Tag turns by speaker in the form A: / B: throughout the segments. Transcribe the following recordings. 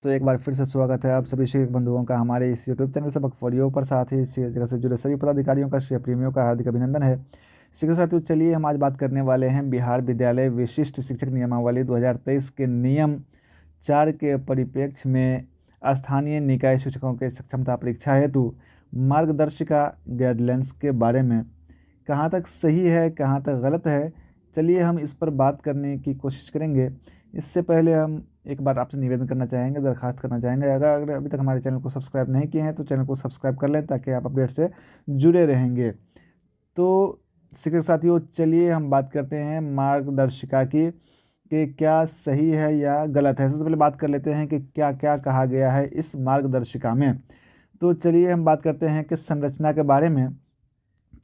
A: तो एक बार फिर से स्वागत है आप सभी शिक्षक बंधुओं का हमारे इस यूट्यूब चैनल सबक फॉरियो पर। साथ ही इस जगह से जुड़े सभी पदाधिकारियों का प्रेमियों का हार्दिक अभिनंदन है। शिक्षक साथियों, चलिए हम आज बात करने वाले हैं बिहार विद्यालय विशिष्ट शिक्षक नियमावली 2023 के नियम 4 के परिप्रेक्ष्य में स्थानीय निकाय शिक्षकों के सक्षमता परीक्षा हेतु मार्गदर्शिका गाइडलाइंस के बारे में कहाँ तक सही है, कहाँ तक गलत है, चलिए हम इस पर बात करने की कोशिश करेंगे। इससे पहले हम एक बार आपसे निवेदन करना चाहेंगे, दरखास्त करना चाहेंगे, अगर अभी तक हमारे चैनल को सब्सक्राइब नहीं किए हैं तो चैनल को सब्सक्राइब कर लें ताकि आप अपडेट से जुड़े रहेंगे। तो शिक्षक साथियों, चलिए हम बात करते हैं मार्गदर्शिका की कि क्या सही है या गलत है। सबसे पहले बात कर लेते हैं कि क्या क्या कहा गया है इस मार्गदर्शिका में। तो चलिए हम बात करते हैं कि संरचना के बारे में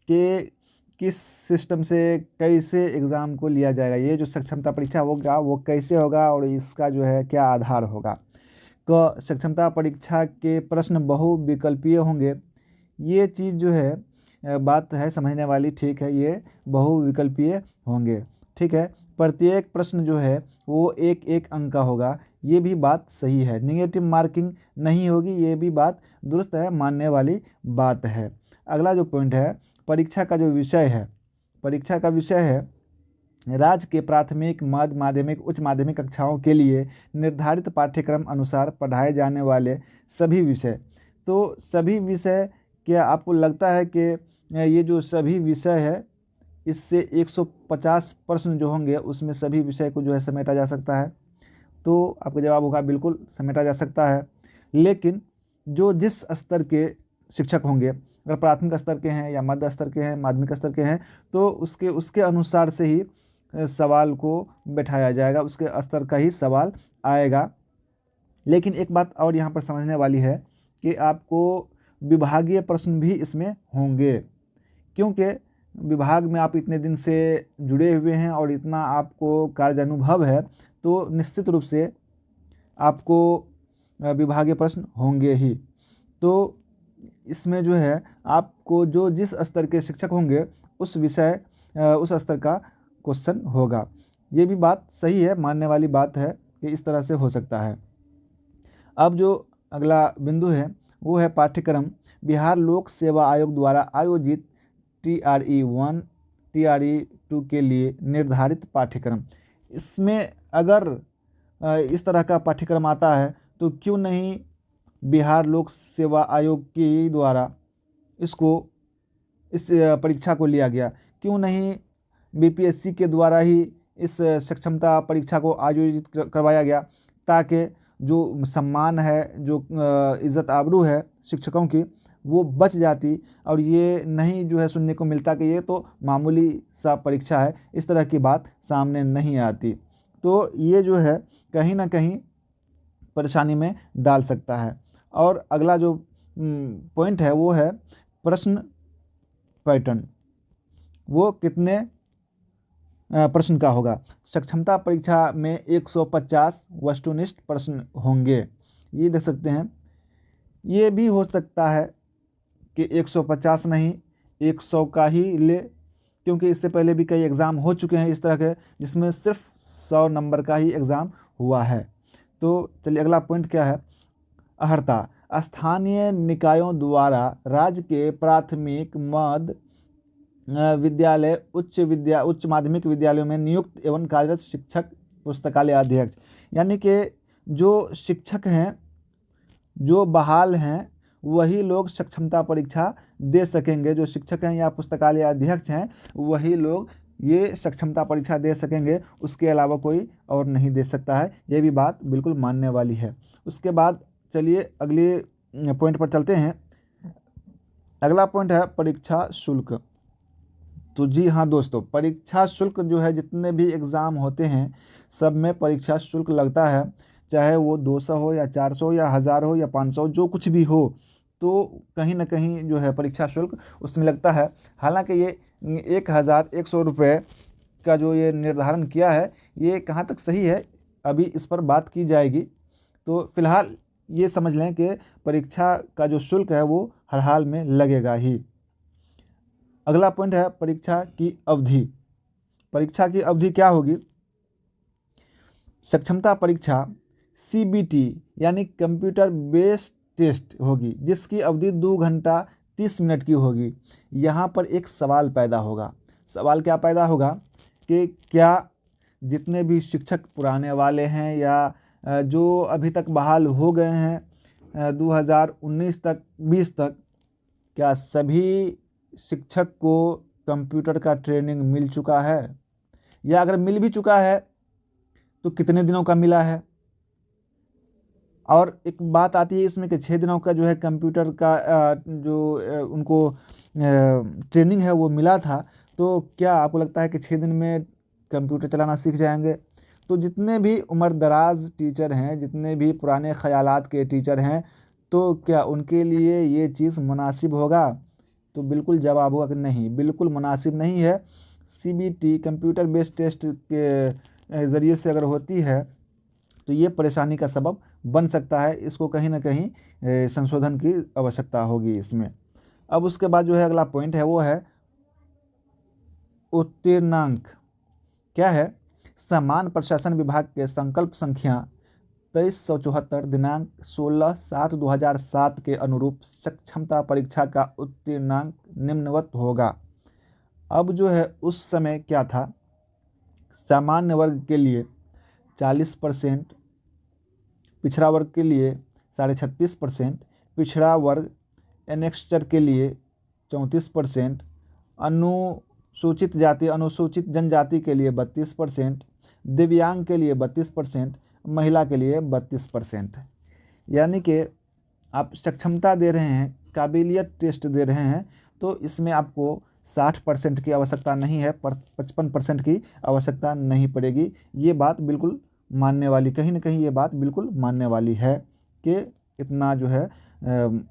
A: कि किस सिस्टम से कैसे एग्ज़ाम को लिया जाएगा, ये जो सक्षमता परीक्षा होगा वो कैसे होगा और इसका जो है क्या आधार होगा। तो सक्षमता परीक्षा के प्रश्न बहुविकल्पीय होंगे। ये चीज़ जो है बात है समझने वाली, ठीक है, ये बहुविकल्पीय होंगे, ठीक है। प्रत्येक प्रश्न जो है वो एक एक अंक का होगा, ये भी बात सही है। नेगेटिव मार्किंग नहीं होगी, ये भी बात दुरुस्त है, मानने वाली बात है। अगला जो पॉइंट है, परीक्षा का जो विषय है, परीक्षा का विषय है राज्य के प्राथमिक, मध्य माध्यमिक, उच्च माध्यमिक कक्षाओं के लिए निर्धारित पाठ्यक्रम अनुसार पढ़ाए जाने वाले सभी विषय। तो सभी विषय, क्या आपको लगता है कि ये जो सभी विषय है इससे 150 प्रश्न जो होंगे उसमें सभी विषय को जो है समेटा जा सकता है? तो आपका जवाब होगा बिल्कुल समेटा जा सकता है। लेकिन जो जिस स्तर के शिक्षक होंगे, अगर प्राथमिक स्तर के हैं या मध्य स्तर के हैं, माध्यमिक स्तर के हैं, तो उसके अनुसार से ही सवाल को बैठाया जाएगा, उसके स्तर का ही सवाल आएगा। लेकिन एक बात और यहाँ पर समझने वाली है कि आपको विभागीय प्रश्न भी इसमें होंगे, क्योंकि विभाग में आप इतने दिन से जुड़े हुए हैं और इतना आपको कार्य अनुभव है, तो निश्चित रूप से आपको विभागीय प्रश्न होंगे ही। तो इसमें जो है आपको जो जिस स्तर के शिक्षक होंगे उस उस स्तर का क्वेश्चन होगा। ये भी बात सही है, मानने वाली बात है कि इस तरह से हो सकता है। अब जो अगला बिंदु है वो है पाठ्यक्रम। बिहार लोक सेवा आयोग द्वारा आयोजित TRE 1, TRE 2 के लिए निर्धारित पाठ्यक्रम। इसमें अगर इस तरह का पाठ्यक्रम आता है तो क्यों नहीं बिहार लोक सेवा आयोग के द्वारा इस परीक्षा को लिया गया, क्यों नहीं BPSC के द्वारा ही इस सक्षमता परीक्षा को आयोजित करवाया गया, ताकि जो सम्मान है, जो इज़्ज़त आबरू है शिक्षकों की, वो बच जाती और ये नहीं जो है सुनने को मिलता कि ये तो मामूली सा परीक्षा है, इस तरह की बात सामने नहीं आती। तो ये जो है कहीं ना कहीं परेशानी में डाल सकता है। और अगला जो पॉइंट है वो है प्रश्न पैटर्न, वो कितने प्रश्न का होगा। सक्षमता परीक्षा में 150 वस्तुनिष्ठ प्रश्न होंगे, ये देख सकते हैं। ये भी हो सकता है कि 150 नहीं 100 का ही ले, क्योंकि इससे पहले भी कई एग्ज़ाम हो चुके हैं इस तरह के जिसमें सिर्फ 100 नंबर का ही एग्ज़ाम हुआ है। तो चलिए अगला पॉइंट क्या है, अहर्ता। स्थानीय निकायों द्वारा राज्य के प्राथमिक, मध्य विद्यालय, उच्च माध्यमिक विद्यालयों में नियुक्त एवं कार्यरत शिक्षक पुस्तकालय अध्यक्ष, यानी कि जो शिक्षक हैं, जो बहाल हैं, वही लोग सक्षमता परीक्षा दे सकेंगे। जो शिक्षक हैं या पुस्तकालय अध्यक्ष हैं वही लोग ये सक्षमता परीक्षा दे सकेंगे, उसके अलावा कोई और नहीं दे सकता है। ये भी बात बिल्कुल मानने वाली है। उसके बाद चलिए अगले पॉइंट पर चलते हैं। अगला पॉइंट है परीक्षा शुल्क। तो जी हाँ दोस्तों, परीक्षा शुल्क जो है, जितने भी एग्ज़ाम होते हैं सब में परीक्षा शुल्क लगता है, चाहे वो 200 हो या 400 या 1000 हो या 500, जो कुछ भी हो, तो कहीं ना कहीं जो है परीक्षा शुल्क उसमें लगता है। हालांकि ये 1100 रुपये का जो ये निर्धारण किया है, ये कहाँ तक सही है अभी इस पर बात की जाएगी। तो फिलहाल ये समझ लें कि परीक्षा का जो शुल्क है वो हर हाल में लगेगा ही। अगला पॉइंट है परीक्षा की अवधि। परीक्षा की अवधि क्या होगी? सक्षमता परीक्षा CBT यानी कंप्यूटर बेस्ड टेस्ट होगी, जिसकी अवधि 2 घंटा 30 मिनट की होगी। यहाँ पर एक सवाल पैदा होगा। सवाल क्या पैदा होगा कि क्या जितने भी शिक्षक पुराने वाले हैं या जो अभी तक बहाल हो गए हैं 2019 तक 20 तक, क्या सभी शिक्षक को कंप्यूटर का ट्रेनिंग मिल चुका है, या अगर मिल भी चुका है तो कितने दिनों का मिला है। और एक बात आती है इसमें कि 6 दिनों का जो है कंप्यूटर का उनको ट्रेनिंग है वो मिला था, तो क्या आपको लगता है कि 6 दिन में कंप्यूटर चलाना सीख जाएंगे? तो जितने भी उम्र दराज टीचर हैं, जितने भी पुराने ख्यालात के टीचर हैं, तो क्या उनके लिए ये चीज़ मुनासिब होगा? तो बिल्कुल जवाब होगा कि नहीं, बिल्कुल मुनासिब नहीं है। CBT कंप्यूटर बेस्ड टेस्ट के ज़रिए से अगर होती है तो ये परेशानी का सबब बन सकता है। इसको कहीं ना कहीं संशोधन की आवश्यकता होगी इसमें। अब उसके बाद जो है अगला पॉइंट है वो है उत्तीर्णांक। क्या है? समान प्रशासन विभाग के संकल्प संख्या 2374 दिनांक 16/7/2007 के अनुरूप सक्षमता परीक्षा का उत्तीर्णांक निम्नवत होगा। अब जो है उस समय क्या था, सामान्य वर्ग के लिए 40%, पिछड़ा वर्ग के लिए 36.5%, पिछड़ा वर्ग एनेक्स्चर के लिए 34%, अनुसूचित जाति अनुसूचित जनजाति के लिए 32%, दिव्यांग के लिए 32%, महिला के लिए 32%। यानी कि आप सक्षमता दे रहे हैं, काबिलियत टेस्ट दे रहे हैं, तो इसमें आपको 60% की आवश्यकता नहीं है, 55% की आवश्यकता नहीं पड़ेगी। ये बात बिल्कुल मानने वाली, कहीं ना कहीं ये बात बिल्कुल मानने वाली है कि इतना जो है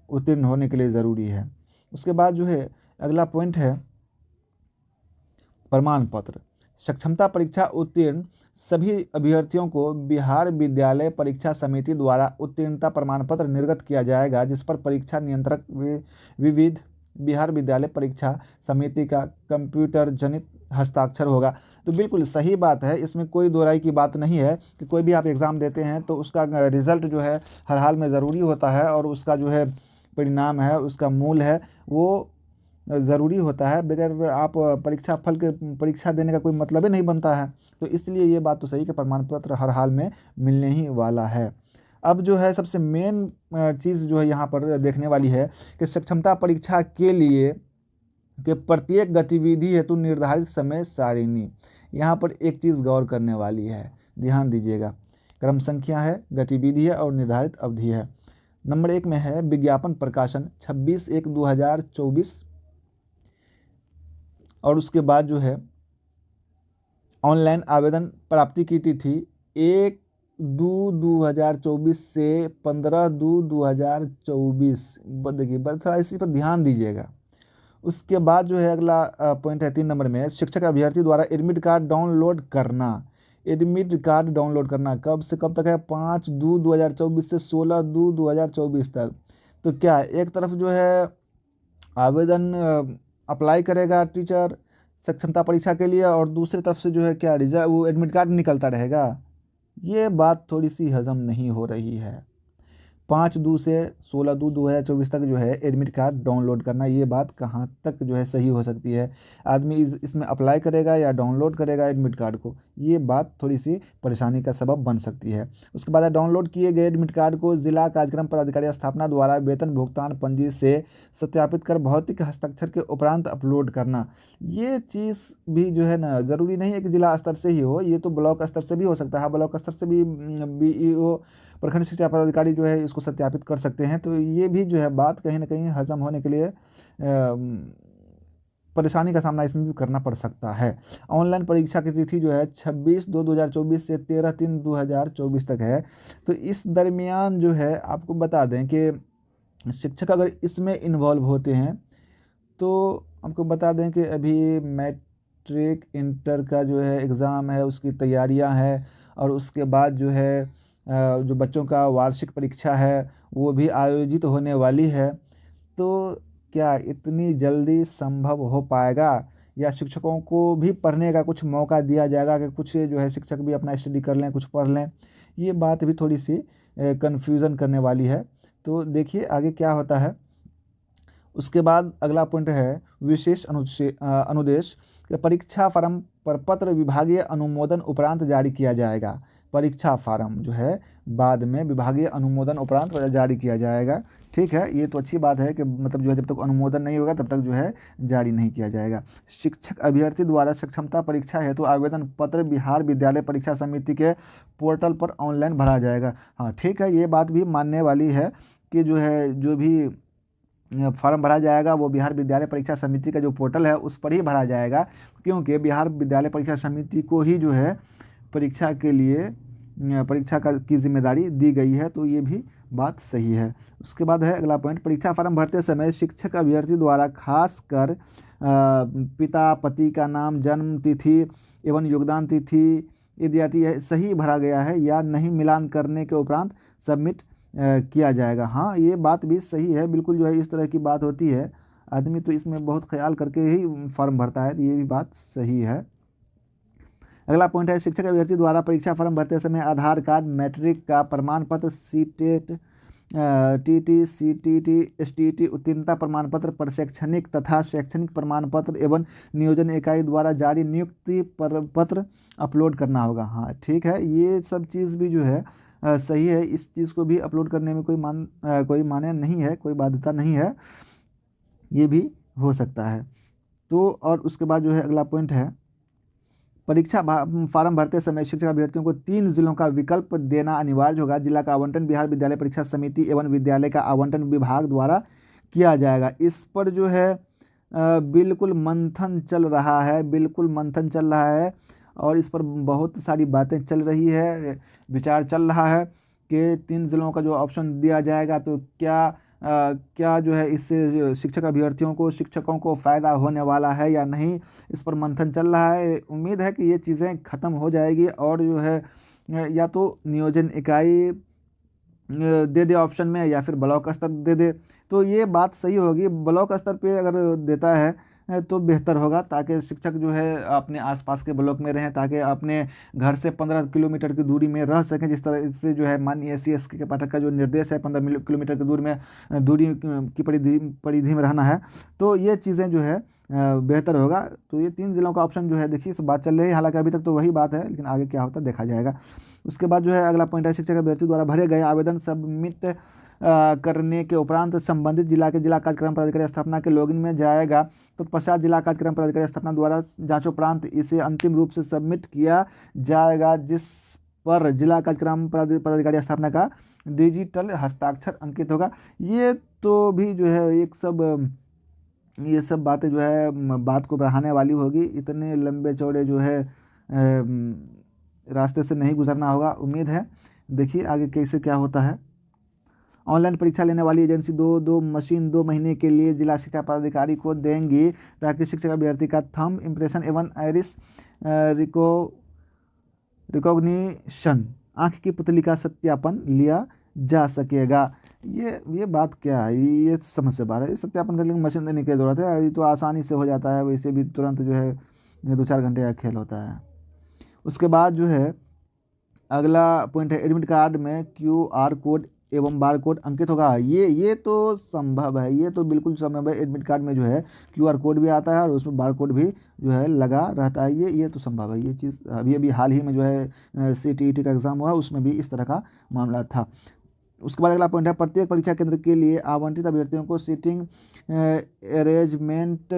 A: उत्तीर्ण होने के लिए ज़रूरी है। उसके बाद जो है अगला पॉइंट है प्रमाण पत्र। सक्षमता परीक्षा उत्तीर्ण सभी अभ्यर्थियों को बिहार विद्यालय परीक्षा समिति द्वारा उत्तीर्णता प्रमाण पत्र निर्गत किया जाएगा, जिस पर परीक्षा नियंत्रक विविध बिहार विद्यालय परीक्षा समिति का कंप्यूटर जनित हस्ताक्षर होगा। तो बिल्कुल सही बात है, इसमें कोई दो राय की बात नहीं है कि कोई भी आप एग्ज़ाम देते हैं तो उसका रिज़ल्ट जो है हर हाल में ज़रूरी होता है, और उसका जो है परिणाम है, उसका मूल है, वो ज़रूरी होता है। बगैर आप परीक्षा फल के परीक्षा देने का कोई मतलब ही नहीं बनता है। तो इसलिए ये बात तो सही कि प्रमाण पत्र हर हाल में मिलने ही वाला है। अब जो है सबसे मेन चीज़ जो है यहाँ पर देखने वाली है कि सक्षमता परीक्षा के लिए कि प्रत्येक गतिविधि हेतु निर्धारित समय सारिणी। यहाँ पर एक चीज़ गौर करने वाली है, ध्यान दीजिएगा। क्रम संख्या है, गतिविधि है और निर्धारित अवधि है। नंबर 1 में है विज्ञापन प्रकाशन 26/1/2024, और उसके बाद जो है ऑनलाइन आवेदन प्राप्ति की तिथि 1/2/2024 से 15/2/2024। देखिए बस थोड़ा इसी पर ध्यान दीजिएगा। उसके बाद जो है अगला पॉइंट है 3 नंबर में, शिक्षक अभ्यर्थी द्वारा एडमिट कार्ड डाउनलोड करना। एडमिट कार्ड डाउनलोड करना कब से कब तक है? 5/2/2024 से 16/2/2024 तक। तो क्या एक तरफ जो है आवेदन अप्लाई करेगा टीचर सक्षमता परीक्षा के लिए, और दूसरी तरफ से जो है क्या रिजल्ट वो एडमिट कार्ड निकलता रहेगा? ये बात थोड़ी सी हजम नहीं हो रही है। 5/2 से 16/2/2024 तक जो है एडमिट कार्ड डाउनलोड करना, ये बात कहाँ तक जो है सही हो सकती है? आदमी इसमें अप्लाई करेगा या डाउनलोड करेगा एडमिट कार्ड को, ये बात थोड़ी सी परेशानी का सबब बन सकती है। उसके बाद डाउनलोड किए गए एडमिट कार्ड को जिला कार्यक्रम पदाधिकारी स्थापना द्वारा वेतन भुगतान पंजी से सत्यापित कर भौतिक हस्ताक्षर के उपरांत अपलोड करना। ये चीज़ भी जो है ना, ज़रूरी नहीं है कि जिला स्तर से ही हो, ये तो ब्लॉक स्तर से भी हो सकता है। ब्लॉक स्तर से भी BEO प्रखंड शिक्षा पदाधिकारी जो है इसको सत्यापित कर सकते हैं। तो ये भी जो है बात कहीं ना कहीं हजम होने के लिए परेशानी का सामना इसमें भी करना पड़ सकता है। ऑनलाइन परीक्षा की तिथि जो है 26/2/2024 से 13/3/2024 तक है। तो इस दरमियान जो है आपको बता दें कि शिक्षक अगर इसमें इन्वॉल्व होते हैं तो आपको बता दें कि अभी मैट्रिक इंटर का जो है एग्ज़ाम है, उसकी तैयारियां हैं, और उसके बाद जो है जो बच्चों का वार्षिक परीक्षा है वो भी आयोजित होने वाली है। तो क्या इतनी जल्दी संभव हो पाएगा, या शिक्षकों को भी पढ़ने का कुछ मौका दिया जाएगा कि कुछ जो है शिक्षक भी अपना स्टडी कर लें, कुछ पढ़ लें? ये बात भी थोड़ी सी कन्फ्यूज़न करने वाली है। तो देखिए आगे क्या होता है। उसके बाद अगला पॉइंट है विशेष अनुदेश कि परीक्षा फार्म प्रपत्र विभागीय अनुमोदन उपरांत जारी किया जाएगा। परीक्षा फार्म जो है बाद में विभागीय अनुमोदन उपरांत जारी किया जाएगा। ठीक है, ये तो अच्छी बात है कि मतलब जो है जब तक अनुमोदन नहीं होगा तब तक जो है जारी नहीं किया जाएगा। शिक्षक अभ्यर्थी द्वारा सक्षमता परीक्षा हेतु आवेदन पत्र बिहार विद्यालय परीक्षा समिति के पोर्टल पर ऑनलाइन भरा जाएगा। हाँ ठीक है, ये बात भी मानने वाली है कि जो है जो भी फॉर्म भरा जाएगा वो बिहार विद्यालय परीक्षा समिति का जो पोर्टल है उस पर ही भरा जाएगा, क्योंकि बिहार विद्यालय परीक्षा समिति को ही जो है परीक्षा के लिए परीक्षा की जिम्मेदारी दी गई है। तो ये भी बात सही है। उसके बाद है अगला पॉइंट, परीक्षा फार्म भरते समय शिक्षक अभ्यर्थी द्वारा खास कर पिता पति का नाम, जन्म तिथि एवं योगदान तिथि इत्यादि सही भरा गया है या नहीं मिलान करने के उपरांत सबमिट किया जाएगा। हाँ ये बात भी सही है, बिल्कुल जो है इस तरह की बात होती है, आदमी तो इसमें बहुत ख्याल करके ही फॉर्म भरता है, तो ये भी बात सही है। अगला पॉइंट है शिक्षक अभ्यर्थी द्वारा परीक्षा फॉर्म भरते समय आधार कार्ड, मैट्रिक का प्रमाण पत्र, सीटेट, टीटी, सीटीटी, एसटीटी उत्तीर्णता प्रमाण पत्र, प्रशैक्षणिक तथा शैक्षणिक प्रमाण पत्र एवं नियोजन इकाई द्वारा जारी नियुक्ति पत्र अपलोड करना होगा। हाँ ठीक है, ये सब चीज़ भी जो है सही है, इस चीज़ को भी अपलोड करने में कोई माने नहीं है, कोई बाध्यता नहीं है, ये भी हो सकता है। तो और उसके बाद जो है अगला पॉइंट है परीक्षा फार्म भरते समय शिक्षक अभ्यर्थियों को 3 जिलों का विकल्प देना अनिवार्य होगा। जिला का आवंटन बिहार विद्यालय परीक्षा समिति एवं विद्यालय का आवंटन विभाग द्वारा किया जाएगा। इस पर जो है बिल्कुल मंथन चल रहा है, बिल्कुल मंथन चल रहा है और इस पर बहुत सारी बातें चल रही है, विचार चल रहा है कि 3 जिलों का जो ऑप्शन दिया जाएगा तो क्या जो है इससे शिक्षक अभ्यर्थियों को, शिक्षकों को फ़ायदा होने वाला है या नहीं, इस पर मंथन चल रहा है। उम्मीद है कि ये चीज़ें ख़त्म हो जाएगी और जो है या तो नियोजन इकाई दे दे ऑप्शन में या फिर ब्लॉक स्तर दे दे, तो ये बात सही होगी। ब्लॉक स्तर पे अगर देता है तो बेहतर होगा, ताकि शिक्षक जो है अपने आसपास के ब्लॉक में रहें, ताकि अपने घर से 15 किलोमीटर की दूरी में रह सकें। जिस तरह से जो है माननीय SC/ST के पाठक का जो निर्देश है 15 किलोमीटर की दूरी की परिधि में रहना है, तो ये चीज़ें जो है बेहतर होगा। तो ये 3 जिलों का ऑप्शन जो है देखिए इस बात चल रही है, हालांकि अभी तक तो वही बात है, लेकिन आगे क्या होता है देखा जाएगा। उसके बाद जो है अगला पॉइंट है शिक्षक अभ्यर्थी द्वारा भरे गए आवेदन सबमिट करने के उपरांत संबंधित जिला के जिला कार्यक्रम पदाधिकारी स्थापना के लॉगिन में जाएगा। तो पश्चात जिला कार्यक्रम पदाधिकारी स्थापना द्वारा जांचोपरांत इसे अंतिम रूप से सबमिट किया जाएगा, जिस पर जिला कार्यक्रम पदाधिकारी स्थापना का डिजिटल हस्ताक्षर अंकित होगा। ये तो भी जो है ये सब बातें जो है बात को बढ़ाने वाली होगी, इतने लंबे चौड़े जो है रास्ते से नहीं गुजरना होगा। उम्मीद है देखिए आगे कैसे क्या होता है। ऑनलाइन परीक्षा लेने वाली एजेंसी दो मशीन 2 महीने के लिए जिला शिक्षा पदाधिकारी को देंगी, ताकि शिक्षक अभ्यर्थी का थंब इम्प्रेशन एवं आइरिस रिकॉग्निशन आँख की पुतली का सत्यापन लिया जा सकेगा। ये बात क्या है, ये समझ से बाहर है। सत्यापन करने की मशीन देने की ज़रूरत है, ये तो आसानी से हो जाता है, वैसे भी तुरंत जो है 2-4 घंटे का खेल होता है। उसके बाद जो है अगला पॉइंट है एडमिट कार्ड में QR कोड एवं बार कोड अंकित होगा। ये तो संभव है, ये तो बिल्कुल संभव है। एडमिट कार्ड में जो है QR कोड भी आता है और उसमें बार कोड भी जो है लगा रहता है, ये तो संभव है। ये चीज़ अभी हाल ही में जो है CTET का एग्ज़ाम हुआ, उसमें भी इस तरह का मामला था। उसके बाद अगला पॉइंट है प्रत्येक परीक्षा केंद्र के लिए आवंटित अभ्यर्थियों को सीटिंग अरेंजमेंट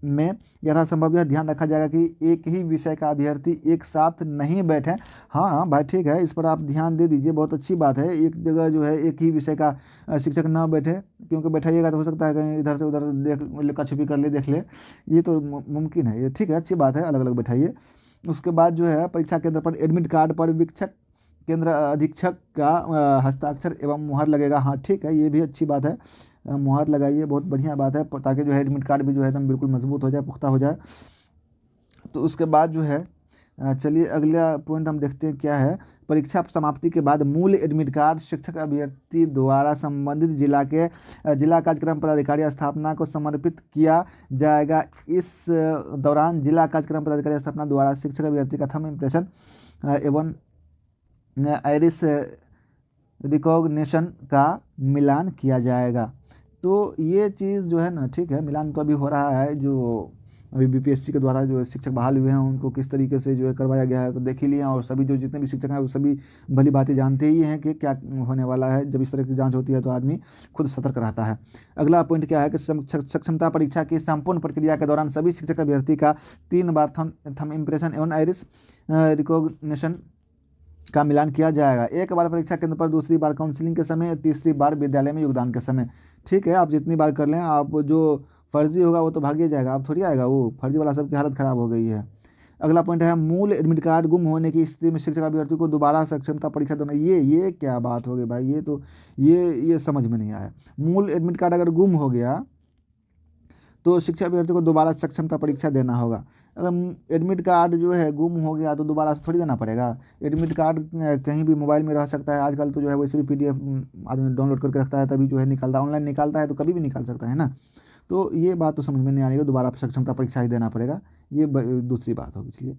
A: में यथासंभव यह ध्यान रखा जाएगा कि एक ही विषय का अभ्यर्थी एक साथ नहीं बैठे। हाँ भाई ठीक है, इस पर आप ध्यान दे दीजिए, बहुत अच्छी बात है। एक जगह जो है एक ही विषय का शिक्षक ना बैठे, क्योंकि बैठाइएगा तो हो सकता है कहीं इधर से उधर लुका छिपी कर ले, देख ले, ये तो मुमकिन है। ये ठीक है, अच्छी बात है, अलग अलग बैठाइए। उसके बाद जो है परीक्षा केंद्र पर एडमिट कार्ड पर वीक्षक केंद्र अधीक्षक का हस्ताक्षर एवं मुहर लगेगा। हाँ ठीक है, ये भी अच्छी बात है, मुहर लगाइए, बहुत बढ़िया बात है, ताकि जो है एडमिट कार्ड भी जो है एकदम बिल्कुल मजबूत हो जाए, पुख्ता हो जाए। तो उसके बाद जो है चलिए अगला पॉइंट हम देखते हैं क्या है। परीक्षा समाप्ति के बाद मूल एडमिट कार्ड शिक्षक अभ्यर्थी द्वारा संबंधित जिला कार्यक्रम पदाधिकारी स्थापना को समर्पित किया जाएगा। इस दौरान जिला कार्यक्रम पदाधिकारी स्थापना द्वारा शिक्षक अभ्यर्थी का थंब इम्प्रेशन एवं आइरिस रिकॉग्निशन का मिलान किया जाएगा। तो ये चीज़ जो है ना, ठीक है, मिलान तो अभी हो रहा है, जो अभी बीपीएससी के द्वारा जो शिक्षक बहाल हुए हैं उनको किस तरीके से जो है करवाया गया है तो देख ही लिए, और सभी जो जितने भी शिक्षक हैं वो सभी भली भांति जानते ही हैं कि क्या होने वाला है। जब इस तरह की जांच होती है तो आदमी खुद सतर्क रहता है। अगला पॉइंट क्या है कि सक्षमता परीक्षा की संपूर्ण प्रक्रिया के दौरान सभी शिक्षक अभ्यर्थी का 3 बार थंब इम्प्रेशन एवं आइरिस रिकॉग्निशन का मिलान किया जाएगा। एक बार परीक्षा केंद्र पर, दूसरी बार काउंसलिंग के समय, तीसरी बार विद्यालय में योगदान के समय। ठीक है, आप जितनी बार कर लें, आप जो फर्जी होगा वो तो भाग जाएगा, आप थोड़ी आएगा, वो फर्जी वाला सबकी हालत ख़राब हो गई है। अगला पॉइंट है मूल एडमिट कार्ड गुम होने की स्थिति में शिक्षक अभ्यर्थी को दोबारा सक्षमता परीक्षा देना। ये क्या बात हो गई भाई, ये तो ये समझ में नहीं आया। मूल एडमिट कार्ड अगर गुम हो गया तो शिक्षा अभ्यर्थी को दोबारा सक्षमता परीक्षा देना होगा। अगर एडमिट कार्ड जो है गुम हो गया तो दोबारा से थोड़ी देना पड़ेगा। एडमिट कार्ड कहीं भी मोबाइल में रह सकता है, आजकल तो जो है वैसे भी पीडीएफ आदमी डाउनलोड करके रखता है, तभी जो है निकालता, ऑनलाइन निकालता है तो कभी भी निकाल सकता है ना। तो ये बात तो समझ में नहीं आ रही है, दोबारा सक्षमता परीक्षा ही देना पड़ेगा, ये दूसरी बात होगी। चलिए,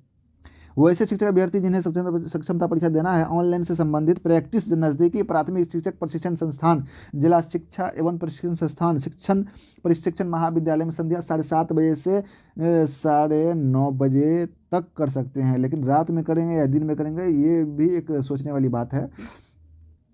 A: वैसे शिक्षक अभ्यर्थी जिन्हें सक्षमता परीक्षा देना है, ऑनलाइन से संबंधित प्रैक्टिस नज़दीकी प्राथमिक शिक्षक प्रशिक्षण संस्थान, जिला शिक्षा एवं प्रशिक्षण संस्थान, शिक्षण प्रशिक्षण महाविद्यालय में संध्या 7:30 बजे से 9:30 बजे तक कर सकते हैं। लेकिन रात में करेंगे या दिन में करेंगे, ये भी एक सोचने वाली बात है।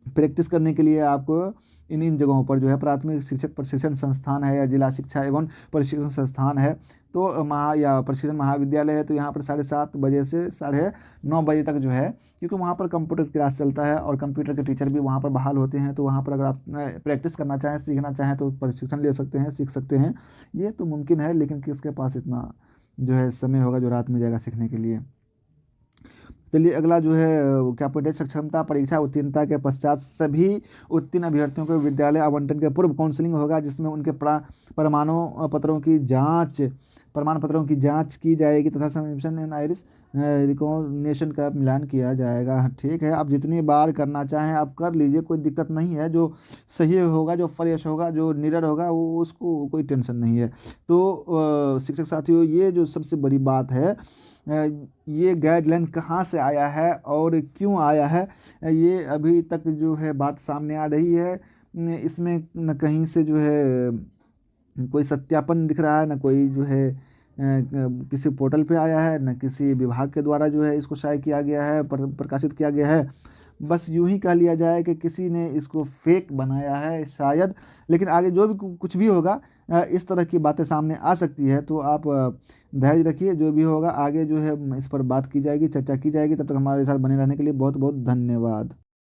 A: प्रैक्टिस करने के लिए आपको इन जगहों पर जो है प्राथमिक शिक्षक प्रशिक्षण संस्थान है या जिला शिक्षा एवं प्रशिक्षण संस्थान है तो या प्रशिक्षण महाविद्यालय है, तो यहाँ पर 7:30 बजे से 9:30 बजे तक जो है, क्योंकि वहाँ पर कंप्यूटर क्लास चलता है और कंप्यूटर के टीचर भी वहाँ पर बहाल होते हैं। तो वहाँ पर अगर आप प्रैक्टिस करना चाहें, सीखना चाहें तो प्रशिक्षण ले सकते हैं, सीख सकते हैं। ये तो मुमकिन है, लेकिन किसके पास इतना जो है समय होगा जो रात में जाएगा सीखने के लिए। चलिए, अगला जो है क्या पॉइंट है, सक्षमता परीक्षा उत्तीर्णता के पश्चात सभी उत्तीर्ण अभ्यर्थियों को विद्यालय आवंटन के पूर्व काउंसलिंग होगा, जिसमें उनके प्रमाण पत्रों की जांच की जाएगी तथा सबमिशन एंड आइरिस रिकॉग्निशन का मिलान किया जाएगा। ठीक है, आप जितनी बार करना चाहें आप कर लीजिए, कोई दिक्कत नहीं है। जो सही होगा, जो फ्रेश होगा, जो निडर होगा, वो उसको कोई टेंशन नहीं है। तो शिक्षक साथियों, ये जो सबसे बड़ी बात है, ये गाइडलाइन कहाँ से आया है और क्यों आया है, ये अभी तक जो है बात सामने आ रही है। इसमें न कहीं से जो है कोई सत्यापन दिख रहा है, न कोई जो है किसी पोर्टल पे आया है, न किसी विभाग के द्वारा जो है इसको शाये किया गया है, प्रकाशित किया गया है। बस यूं ही कह लिया जाए कि किसी ने इसको फेक बनाया है शायद। लेकिन आगे जो भी कुछ भी होगा, इस तरह की बातें सामने आ सकती है, तो आप धैर्य रखिए। जो भी होगा आगे जो है इस पर बात की जाएगी, चर्चा की जाएगी। तब तक हमारे साथ बने रहने के लिए बहुत बहुत धन्यवाद।